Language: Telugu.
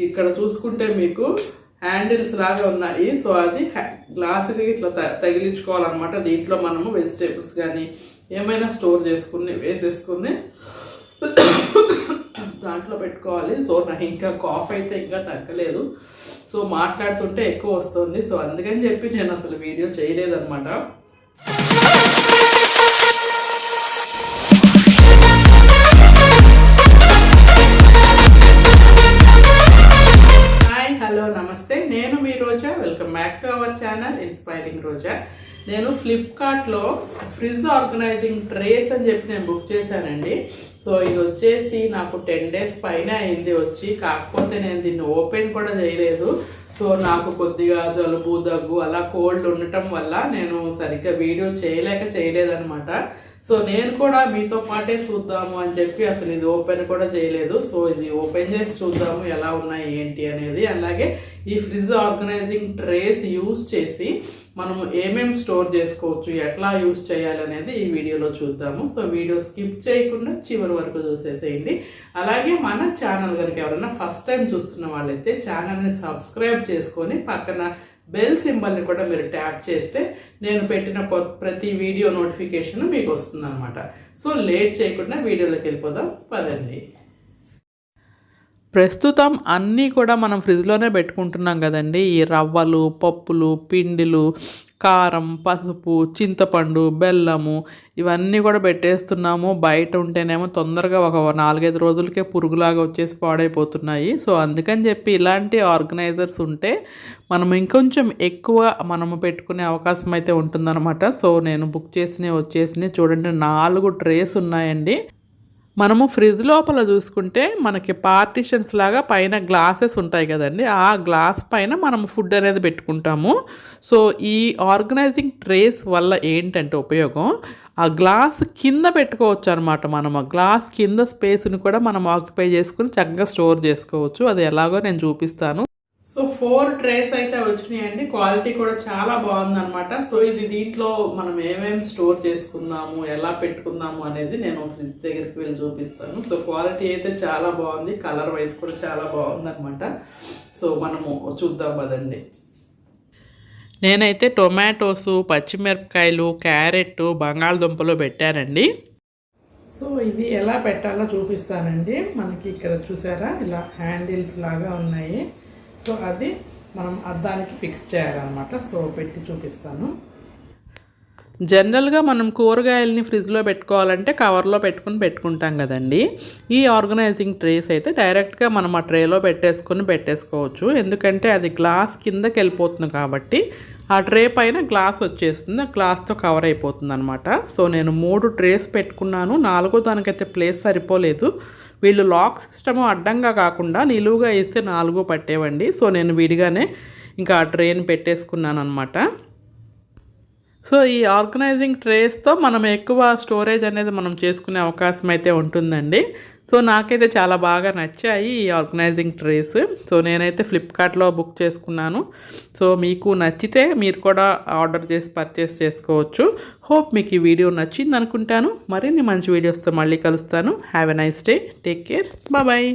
ఇక్కడ చూసుకుంటే మీకు హ్యాండిల్స్ లాగా ఉన్నాయి. సో అది గ్లాసుకి ఇట్లా తగిలించుకోవాలన్నమాట. దీంట్లో మనము వెజిటేబుల్స్ కానీ ఏమైనా స్టోర్ చేసుకుని వేసేసుకుని దాంట్లో పెట్టుకోవాలి. సో నాకు ఇంకా కాఫ్ అయితే ఇంకా తగ్గలేదు. సో మాట్లాడుతుంటే ఎక్కువ వస్తుంది. సో అందుకని చెప్పి నేను అసలు వీడియో చేయలేదన్నమాట. హలో నమస్తే, నేను మీ Roja. Welcome back to our channel inspiring Roja. నేను ఫ్లిప్కార్ట్లో ఫ్రిడ్జ్ ఆర్గనైజింగ్ ట్రేస్ అని చెప్పి నేను బుక్ చేశానండి. సో ఇది వచ్చేసి నాకు 10 days పైన అయింది వచ్చి. కాకపోతే నేను దీన్ని ఓపెన్ కూడా చేయలేదు. సో నాకు కొద్దిగా జలుబు దగ్గు అలా కోల్డ్ ఉండటం వల్ల నేను సరిగ్గా వీడియో చేయలేదన్నమాట. సో నేను కూడా మీతో పాటే చూద్దాము అని చెప్పి అసలు ఇది ఓపెన్ కూడా చేయలేదు. సో ఇది ఓపెన్ చేసి చూద్దాము ఎలా ఉన్నాయి ఏంటి అనేది. అలాగే ఈ ఫ్రిడ్జ్ ఆర్గనైజింగ్ ట్రేస్ యూస్ చేసి మనము ఏమేమి స్టోర్ చేసుకోవచ్చు, ఎట్లా యూస్ చేయాలి అనేది ఈ వీడియోలో చూద్దాము. సో వీడియో స్కిప్ చేయకుండా చివరి వరకు చూసేసేయండి. అలాగే మన ఛానల్ కనుక ఎవరైనా ఫస్ట్ టైం చూస్తున్న వాళ్ళైతే ఛానల్ని సబ్స్క్రైబ్ చేసుకొని పక్కన బెల్ సింబల్ని కూడా మీరు ట్యాప్ చేస్తే నేను పెట్టిన ప్రతి వీడియో నోటిఫికేషన్ మీకు వస్తుందన్నమాట. సో లేట్ చేయకుండా వీడియోలోకి వెళ్ళిపోదాం పదండి. ప్రస్తుతం అన్నీ కూడా మనం ఫ్రిడ్జ్లోనే పెట్టుకుంటున్నాం కదండి. ఈ రవ్వలు, పప్పులు, పిండిలు, కారం, పసుపు, చింతపండు, బెల్లము ఇవన్నీ కూడా పెట్టేస్తున్నాము. బయట ఉంటేనేమో తొందరగా ఒక 4-5 రోజులకే పురుగులాగా వచ్చేసి పాడైపోతున్నాయి. సో అందుకని చెప్పి ఇలాంటి ఆర్గనైజర్స్ ఉంటే మనం ఇంకొంచెం ఎక్కువ మనము పెట్టుకునే అవకాశం అయితే ఉంటుందన్నమాట. సో నేను బుక్ వచ్చేసినాయి చూడండి, 4 ట్రేస్ ఉన్నాయండి. మనము ఫ్రిడ్జ్ లోపల చూసుకుంటే మనకి పార్టిషన్స్ లాగా పైన గ్లాసెస్ ఉంటాయి కదండి. ఆ గ్లాస్ పైన మనం ఫుడ్ అనేది పెట్టుకుంటాము. సో ఈ ఆర్గనైజింగ్ ట్రేస్ వల్ల ఏంటంటే ఉపయోగం, ఆ గ్లాస్ కింద పెట్టుకోవచ్చు అనమాట. మనం ఆ గ్లాస్ కింద స్పేస్ని కూడా మనం ఆక్యుపై చేసుకుని చక్కగా స్టోర్ చేసుకోవచ్చు. అది ఎలాగో నేను చూపిస్తాను. సో 4 ట్రేస్ అయితే వచ్చినాయండి. క్వాలిటీ కూడా చాలా బాగుందన్నమాట. సో ఇది దీంట్లో మనం ఏమేమి స్టోర్ చేసుకుందాము, ఎలా పెట్టుకుందాము అనేది నేను ఫ్రిడ్జ్ దగ్గరికి వెళ్ళి చూపిస్తాను. సో క్వాలిటీ అయితే చాలా బాగుంది, కలర్ వైజ్ కూడా చాలా బాగుందన్నమాట. సో మనము చూద్దాం పదండి. నేనైతే టొమాటోస్, పచ్చిమిరపకాయలు, క్యారెట్, బంగాళదుంపలు పెట్టానండి. సో ఇది ఎలా పెట్టాలో చూపిస్తానండి. మనకి ఇక్కడ చూసారా ఇలా హ్యాండిల్స్ లాగా ఉన్నాయి. సో అది మనం అద్దానికి ఫిక్స్ చేయాలన్నమాట. సో పెట్టి చూపిస్తాను. జనరల్గా మనం కూరగాయలని ఫ్రిడ్జ్లో పెట్టుకోవాలంటే కవర్లో పెట్టుకుంటాం కదండి. ఈ ఆర్గనైజింగ్ ట్రేస్ అయితే డైరెక్ట్గా మనం ఆ ట్రేలో పెట్టేసుకోవచ్చు. ఎందుకంటే అది గ్లాస్ కిందకి వెళ్ళిపోతుంది కాబట్టి ఆ ట్రే పైన గ్లాస్ వచ్చేస్తుంది, ఆ గ్లాస్తో కవర్ అయిపోతుంది అనమాట. సో నేను 3 ట్రేస్ పెట్టుకున్నాను. 4 దానికైతే ప్లేస్ సరిపోలేదు. వీళ్ళు లాక్ సిస్టము అడ్డంగా కాకుండా నిలువుగా వేస్తే 4 పట్టేవండి. సో నేను విడిగానే ఇంకా ఆ ట్రేని పెట్టేసుకున్నాను అనమాట. సో ఈ ఆర్గనైజింగ్ ట్రేస్తో మనం ఎక్కువ స్టోరేజ్ అనేది మనం చేసుకునే అవకాశం అయితే ఉంటుందండి. సో నాకైతే చాలా బాగా నచ్చాయి ఈ ఆర్గనైజింగ్ ట్రేస్. సో నేనైతే ఫ్లిప్కార్ట్లో బుక్ చేసుకున్నాను. సో మీకు నచ్చితే మీరు కూడా ఆర్డర్ చేసి పర్చేస్ చేసుకోవచ్చు. హోప్ మీకు ఈ వీడియో నచ్చింది అనుకుంటాను. మరిన్ని మంచి వీడియోస్తో మళ్ళీ కలుస్తాను. Have a nice day, take care, bye.